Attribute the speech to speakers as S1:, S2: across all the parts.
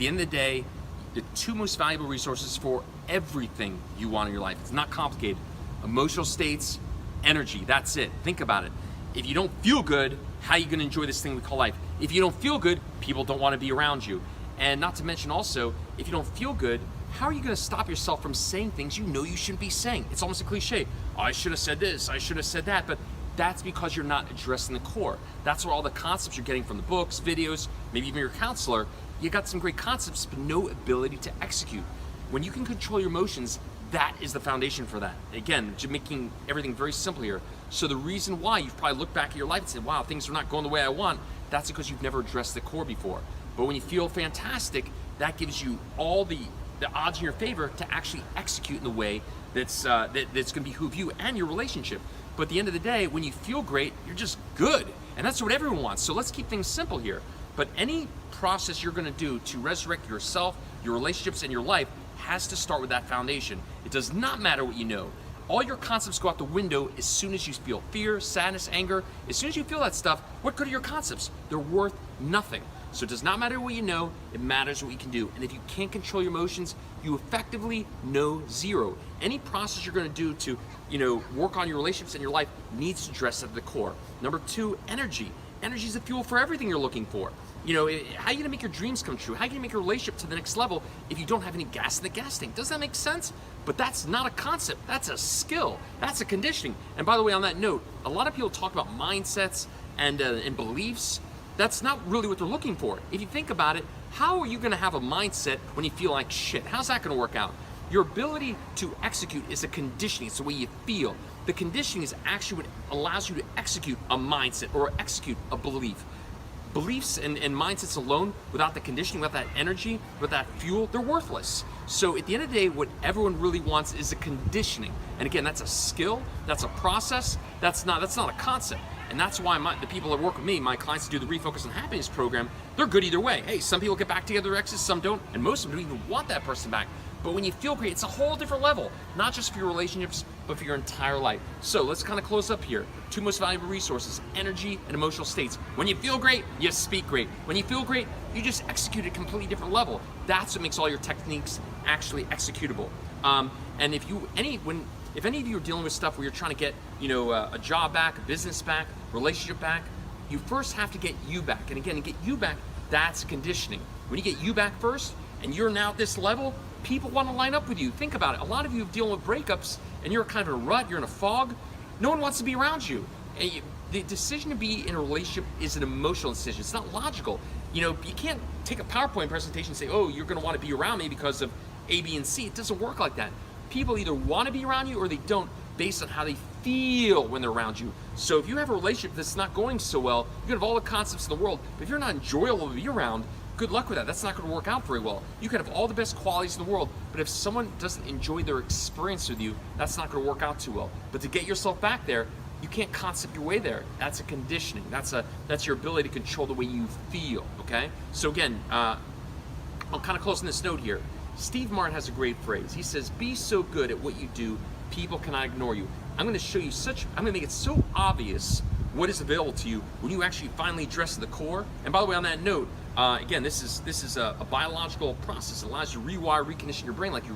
S1: the end of the day, the two most valuable resources for everything you want in your life, it's not complicated. Emotional states, energy, that's it. Think about it. If you don't feel good, how are you gonna enjoy this thing we call life? If you don't feel good, people don't wanna be around you. And not to mention also, if you don't feel good, how are you gonna stop yourself from saying things you know you shouldn't be saying? It's almost a cliche. Oh, I should have said this, I should have said that, but that's because you're not addressing the core. That's where all the concepts you're getting from the books, videos, maybe even your counselor, you got some great concepts, but no ability to execute. When you can control your emotions, that is the foundation for that. Again, making everything very simple here. So the reason why you've probably looked back at your life and said, wow, things are not going the way I want, that's because you've never addressed the core before. But when you feel fantastic, that gives you all the odds in your favor to actually execute in the way that's gonna behoove you and your relationship. But at the end of the day, when you feel great, you're just good. And that's what everyone wants. So let's keep things simple here. But any process you're gonna do to resurrect yourself, your relationships, and your life has to start with that foundation. It does not matter what you know. All your concepts go out the window as soon as you feel fear, sadness, anger. As soon as you feel that stuff, what good are your concepts? They're worth nothing. So it does not matter what you know, it matters what you can do. And if you can't control your emotions, you effectively know zero. Any process you're gonna do to work on your relationships and your life needs to address at the core. Number two, energy. Energy is the fuel for everything you're looking for. How are you gonna make your dreams come true? How are you gonna make your relationship to the next level if you don't have any gas in the gas tank? Does that make sense? But that's not a concept, that's a skill, that's a conditioning. And by the way, on that note, a lot of people talk about mindsets and beliefs. That's not really what they're looking for. If you think about it, how are you gonna have a mindset when you feel like shit? How's that gonna work out? Your ability to execute is a conditioning, it's the way you feel. The conditioning is actually what allows you to execute a mindset or execute a belief. Beliefs and mindsets alone, without the conditioning, without that energy, without that fuel, they're worthless. So at the end of the day, what everyone really wants is a conditioning. And again, that's a skill, that's a process, that's not a concept. And that's why the people that work with me, my clients that do the Refocus on Happiness program, they're good either way. Hey, some people get back together with exes, some don't, and most of them don't even want that person back. But when you feel great, it's a whole different level, not just for your relationships, but for your entire life. So let's kind of close up here. Two most valuable resources, energy and emotional states. When you feel great, you speak great. When you feel great, you just execute at a completely different level. That's what makes all your techniques actually executable. And if any of you are dealing with stuff where you're trying to get, a job back, a business back, relationship back, you first have to get you back. And again, to get you back, that's conditioning. When you get you back first, and you're now at this level, people want to line up with you. Think about it. A lot of you are dealing with breakups, and you're kind of in a rut, you're in a fog. No one wants to be around you. And the decision to be in a relationship is an emotional decision. It's not logical. You can't take a PowerPoint presentation and say, oh, you're going to want to be around me because of A, B, and C. It doesn't work like that. People either want to be around you or they don't, based on how they feel when they're around you. So if you have a relationship that's not going so well, you can have all the concepts in the world, but if you're not enjoyable to be around, good luck with that. That's not going to work out very well. You can have all the best qualities in the world, but if someone doesn't enjoy their experience with you, that's not going to work out too well. But to get yourself back there, you can't concept your way there. That's a conditioning. That's your ability to control the way you feel, okay? So again, I'll kind of close on this note here. Steve Martin has a great phrase. He says, be so good at what you do, people cannot ignore you. I'm going to show you I'm going to make it so obvious what is available to you when you actually finally address the core. And by the way, on that note, again, this is a biological process. It allows you to rewire, recondition your brain like you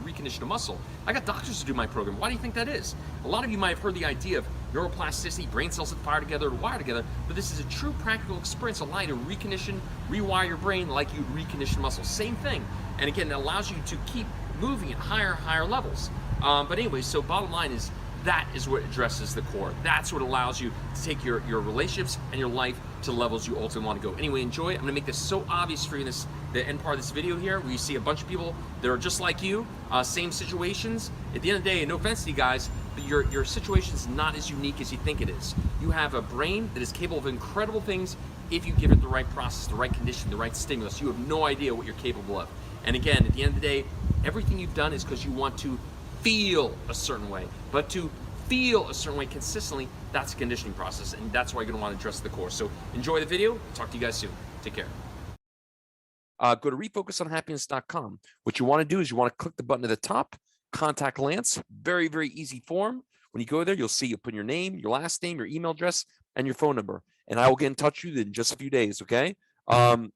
S1: recondition a muscle. I got doctors to do my program. Why do you think that is? A lot of you might have heard the idea of neuroplasticity, brain cells that fire together or wire together, but this is a true practical experience allowing you to recondition, rewire your brain like you'd recondition muscle. Same thing. And again, it allows you to keep moving at higher levels. But anyway, so bottom line is, that is what addresses the core. That's what allows you to take your relationships and your life to levels you ultimately want to go. Anyway, enjoy. I'm going to make this so obvious for you in the end part of this video here, where you see a bunch of people that are just like you, same situations. At the end of the day, no offense to you guys, but your situation is not as unique as you think it is. You have a brain that is capable of incredible things if you give it the right process, the right condition, the right stimulus. You have no idea what you're capable of. And again, at the end of the day, everything you've done is because you want to feel a certain way. But to feel a certain way consistently, that's a conditioning process, and that's why you're going to want to address the core. So enjoy the video. Talk to you guys soon. Take care. Go to refocusonhappiness.com. What you want to do is you want to click the button at the top, contact Lance. Very, very easy form. When you go there, you'll put your name, your last name, your email address, and your phone number. And I will get in touch with you in just a few days, okay?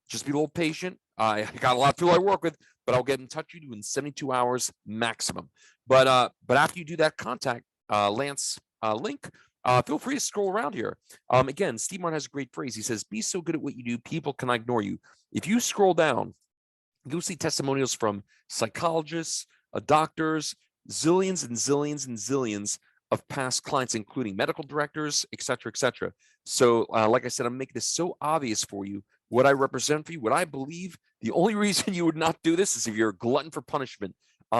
S2: Just be a little patient. I got a lot of people I work with, but I'll get in touch with you in 72 hours maximum. But after you do that, contact Lance link. Feel free to scroll around here. Again, Steve Martin has a great phrase. He says, "Be so good at what you do, people cannot ignore you." If you scroll down, you'll see testimonials from psychologists, doctors, zillions and zillions and zillions of past clients, including medical directors, et cetera, et cetera. So, like I said, I'm making this so obvious for you, what I represent for you, what I believe. The only reason you would not do this is if you're a glutton for punishment.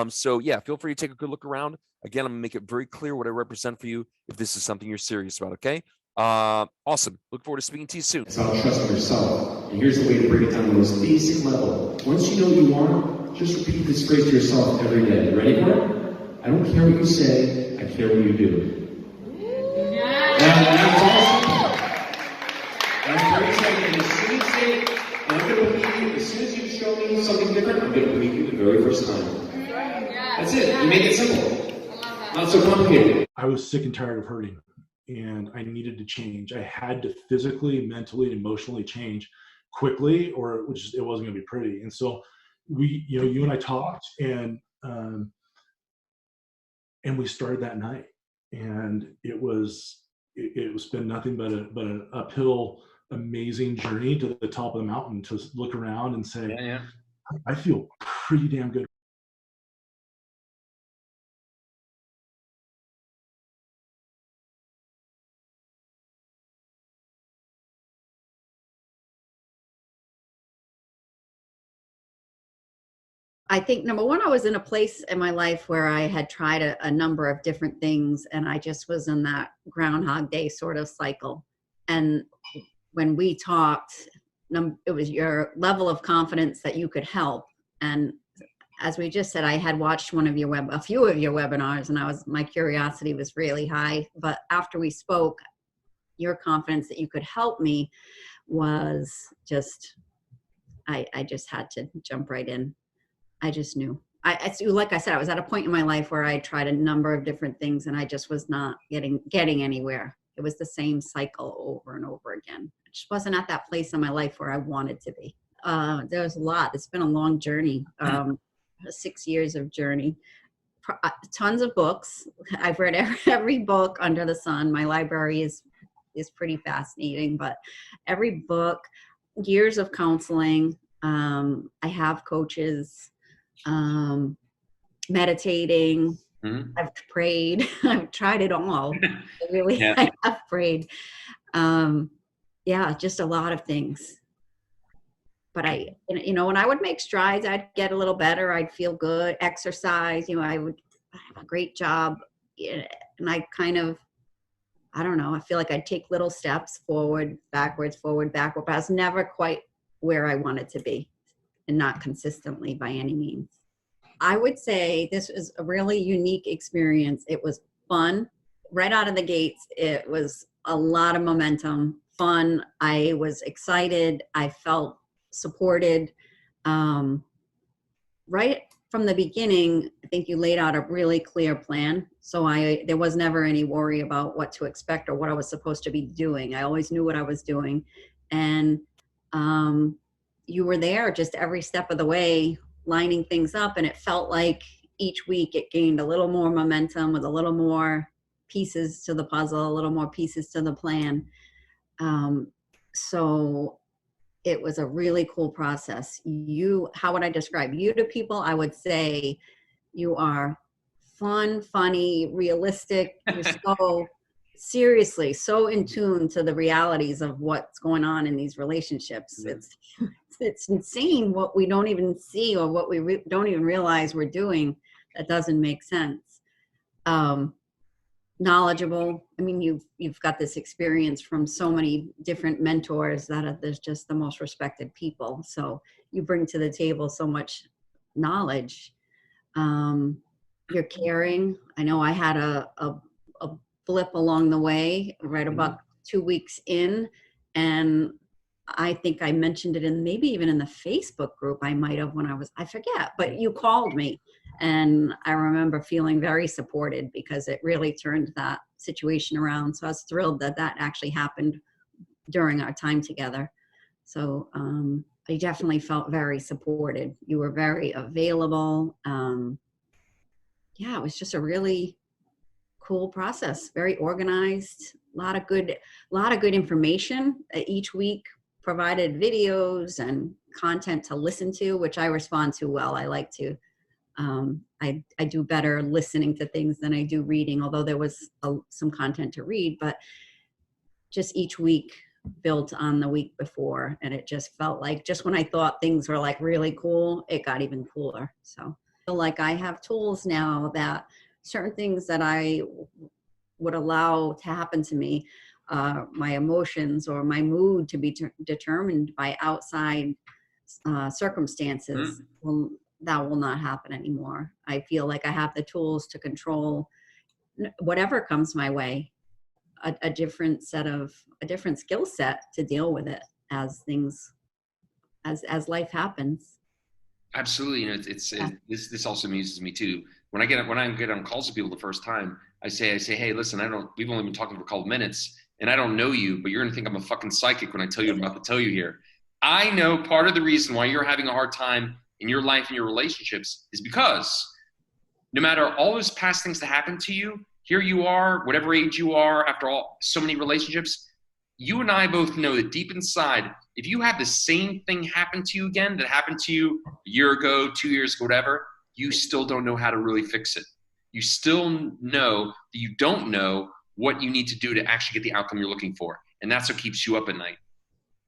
S2: So yeah, feel free to take a good look around. Again, I'm gonna make it very clear what I represent for you if this is something you're serious about, okay? Awesome. Look forward to speaking to you soon.
S3: It's about trust in yourself. And here's the way to bring it down to the most basic level. Once you know what you want, just repeat this phrase to yourself every day. You ready for it? I don't care what you say, I care what you do. That's awesome. That's very exciting. As soon as you say, I'm going to believe you, as soon as you show me something different, I'm going to believe you the very first time. That's it. You make it simple. Not so complicated.
S4: I was sick and tired of hurting, and I needed to change. I had to physically, mentally, and emotionally change quickly, or it wasn't going to be pretty. And so you and I talked, and we started that night, and it's been nothing but an uphill, amazing journey to the top of the mountain to look around and say, I feel pretty damn good.
S5: I think number one, I was in a place in my life where I had tried a number of different things, and I just was in that Groundhog Day sort of cycle. And when we talked, it was your level of confidence that you could help. And as we just said, I had watched a few of your webinars, and my curiosity was really high. But after we spoke, your confidence that you could help me was just, I just had to jump right in. I just knew. Like I said, I was at a point in my life where I tried a number of different things, and I just was not getting anywhere. It was the same cycle over and over again. I just wasn't at that place in my life where I wanted to be. There was a lot. It's been a long journey, 6 years of journey. Tons of books. I've read every book under the sun. My library is pretty fascinating, but every book, years of counseling. I have coaches. Meditating, I've prayed, I've tried it all. I have prayed. Just a lot of things. But when I would make strides, I'd get a little better. I'd feel good, exercise, I would have a great job. And I kind of, I don't know, I feel like I'd take little steps forward, backwards, but I was never quite where I wanted to be. And not consistently by any means. I would say this was a really unique experience. It was fun. Right out of the gates, it was a lot of momentum, fun. I was excited. I felt supported. Right from the beginning, I think you laid out a really clear plan. So there was never any worry about what to expect or what I was supposed to be doing. I always knew what I was doing. And you were there just every step of the way, lining things up. And it felt like each week it gained a little more momentum with a little more pieces to the puzzle, a little more pieces to the plan. So it was a really cool process. How would I describe you to people? I would say you are fun, funny, realistic. You're so seriously so in tune to the realities of what's going on in these relationships. It's insane what we don't even see or what we don't even realize we're doing. That doesn't make sense. Knowledgeable. I mean, you've got this experience from so many different mentors that there's just the most respected people. So you bring to the table so much knowledge. You're caring. I know I had a blip along the way, right about 2 weeks in, and I think I mentioned it maybe even in the Facebook group. I might have I forget, but you called me, and I remember feeling very supported because it really turned that situation around. So I was thrilled that actually happened during our time together. So I definitely felt very supported. You were very available. Yeah, it was just a really cool process, very organized, a lot of good information. Each week provided videos and content to listen to, which I respond to well. I like to, I do better listening to things than I do reading, although there was some content to read, but just each week built on the week before. And it just felt like, just when I thought things were like really cool, it got even cooler. So I feel like I have tools now that certain things that I would allow to happen to me, my emotions or my mood to be determined by outside circumstances, that will not happen anymore. I feel like I have the tools to control whatever comes my way, a different skill set to deal with it as things, as life happens.
S1: Absolutely. You know, this also amuses me too. When I get on calls with people the first time, I say, hey, listen, we've only been talking for a couple of minutes and I don't know you, but you're going to think I'm a fucking psychic when I tell you what I'm about to tell you here. I know part of the reason why you're having a hard time in your life and your relationships is because no matter all those past things that happened to you, here you are, whatever age you are, after all, so many relationships, you and I both know that deep inside, if you have the same thing happen to you again that happened to you a year ago, 2 years ago, whatever, you still don't know how to really fix it. You still know that you don't know what you need to do to actually get the outcome you're looking for. And that's what keeps you up at night.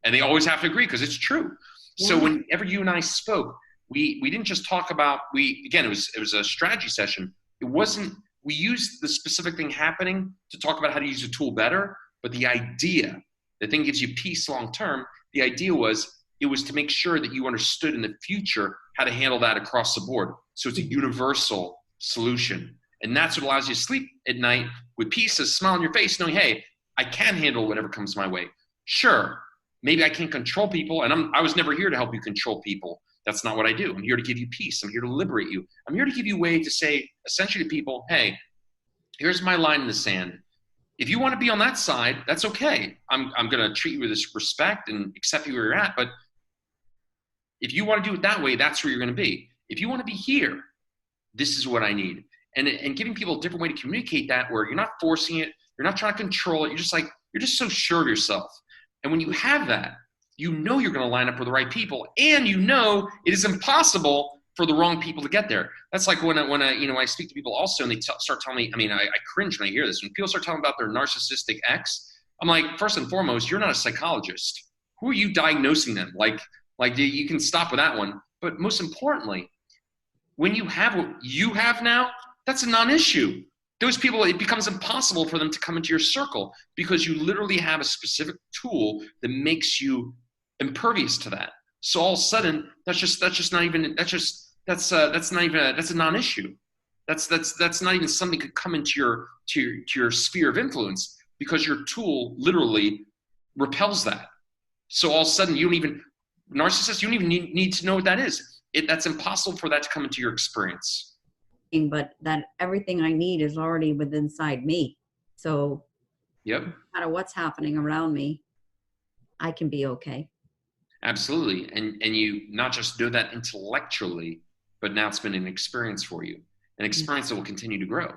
S1: And they always have to agree because it's true. Yeah. So whenever you and I spoke, we didn't just talk about, it was a strategy session. We used the specific thing happening to talk about how to use a tool better, but the thing gives you peace long-term. The idea was to make sure that you understood in the future how to handle that across the board. So it's a universal solution. And that's what allows you to sleep at night with peace, a smile on your face, knowing, hey, I can handle whatever comes my way. Sure, maybe I can't control people, and I was never here to help you control people. That's not what I do. I'm here to give you peace. I'm here to liberate you. I'm here to give you a way to say, essentially to people, hey, here's my line in the sand. If you want to be on that side, that's okay. I'm going to treat you with this respect and accept you where you're at. But if you want to do it that way, that's where you're going to be. If you want to be here, this is what I need. And giving people a different way to communicate that, where you're not forcing it, you're not trying to control it. You're just so sure of yourself. And when you have that, you know you're going to line up with the right people, and you know it is impossible for the wrong people to get there. That's like when I speak to people also, and they start telling me. I cringe when I hear this. When people start telling about their narcissistic ex, I'm like, first and foremost, you're not a psychologist. Who are you diagnosing them? Like you can stop with that one. But most importantly, when you have what you have now, that's a non-issue. Those people, it becomes impossible for them to come into your circle because you literally have a specific tool that makes you impervious to that. So all of a sudden, that's a non-issue. That's not even something that could come into your sphere of influence because your tool literally repels that. So all of a sudden, you don't even need to know what that is. That's impossible for that to come into your experience.
S5: But that everything I need is already within inside me. So
S1: yep.
S5: No matter what's happening around me, I can be okay.
S1: Absolutely. And you not just know that intellectually, but now it's been an experience for you, an experience that will continue to grow.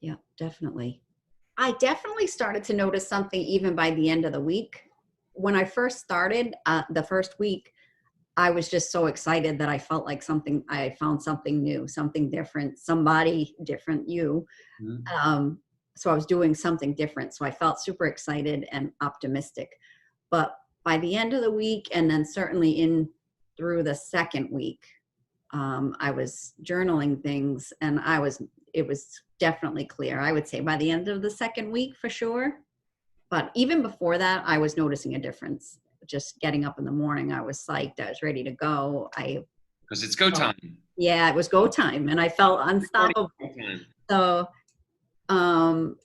S5: Yeah, definitely. I definitely started to notice something even by the end of the week. When I first started, the first week, I was just so excited that I felt like I found something new, something different, somebody different, you. Mm-hmm. So I was doing something different. So I felt super excited and optimistic. But by the end of the week, and then certainly through the second week, I was journaling things, and it was definitely clear. I would say by the end of the second week for sure. But even before that, I was noticing a difference. Just getting up in the morning, I was psyched. I was ready to go.
S1: Because it's go time.
S5: Yeah, it was go time, and I felt unstoppable. So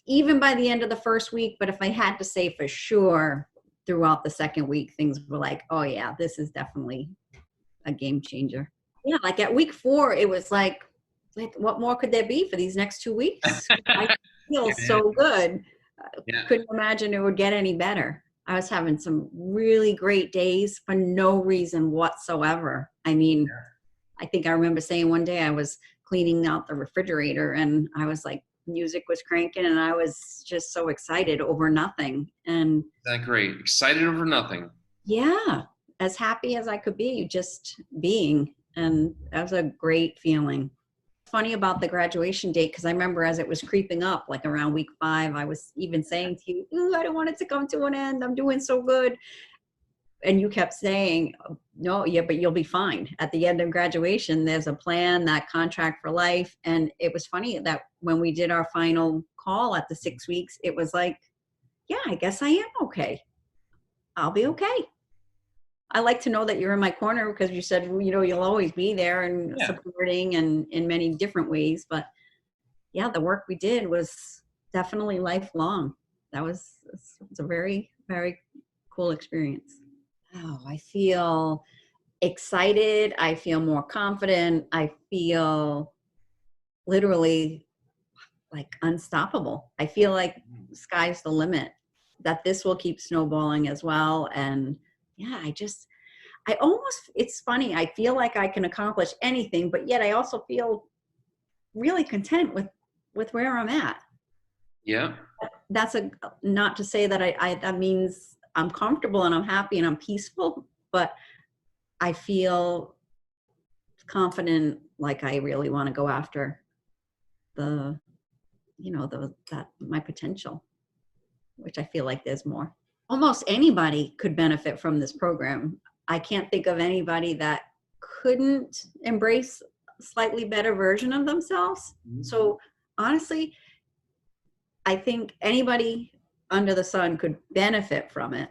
S5: even by the end of the first week, but if I had to say for sure, throughout the second week, things were like, oh yeah, this is definitely a game changer. Yeah, like at week 4, it was like what more could there be for these next 2 weeks? I feel so good. Couldn't imagine it would get any better. I was having some really great days for no reason whatsoever. I mean, I think I remember saying one day I was cleaning out the refrigerator and I was like, music was cranking and I was just so excited over nothing. And
S1: That great. Excited over nothing.
S5: yeah, as happy as I could be, just being. And that was a great feeling. Funny about the graduation date, because I remember as it was creeping up, like around week 5, I was even saying to you, "Ooh, I don't want it to come to an end. I'm doing so good." And you kept saying, "No, yeah, but you'll be fine. At the end of graduation, there's a plan, that contract for life." And it was funny that when we did our final call at the 6 weeks, it was like, yeah, I guess I am okay. I'll be okay. I like to know that you're in my corner because you said, you know, you'll always be there and
S1: Yeah.
S5: supporting and in many different ways. But yeah, the work we did was definitely lifelong. That was, it's a very, very cool experience. Oh, I feel excited. I feel more confident. I feel literally like unstoppable. I feel like sky's the limit, that this will keep snowballing as well. And yeah, I almost, it's funny. I feel like I can accomplish anything, but yet I also feel really content with where I'm at.
S1: Yeah.
S5: That's not to say that that means I'm comfortable and I'm happy and I'm peaceful, but I feel confident, like I really want to go after the, you know, that my potential, which I feel like there's more. Almost anybody could benefit from this program. I can't think of anybody that couldn't embrace a slightly better version of themselves. So honestly, I think anybody under the sun could benefit from it,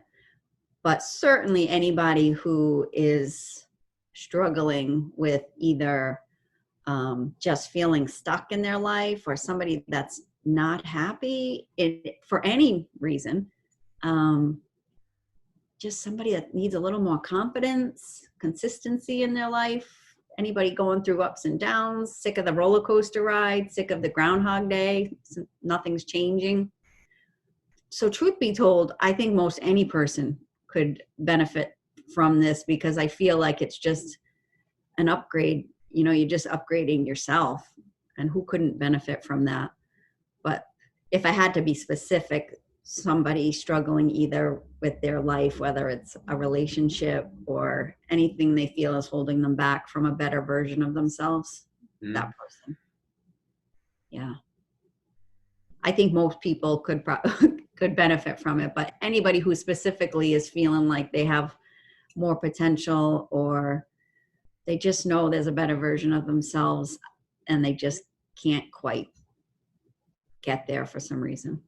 S5: but certainly anybody who is struggling with either just feeling stuck in their life or somebody that's not happy for any reason, just somebody that needs a little more confidence, consistency in their life, anybody going through ups and downs, sick of the roller coaster ride, sick of the Groundhog Day, nothing's changing. So truth be told, I think most any person could benefit from this because I feel like it's just an upgrade. You know, you're just upgrading yourself, and who couldn't benefit from that? But if I had to be specific, somebody struggling either with their life, whether it's a relationship or anything they feel is holding them back from a better version of themselves, that person. Yeah. I think most people could could benefit from it, but anybody who specifically is feeling like they have more potential or they just know there's a better version of themselves and they just can't quite get there for some reason.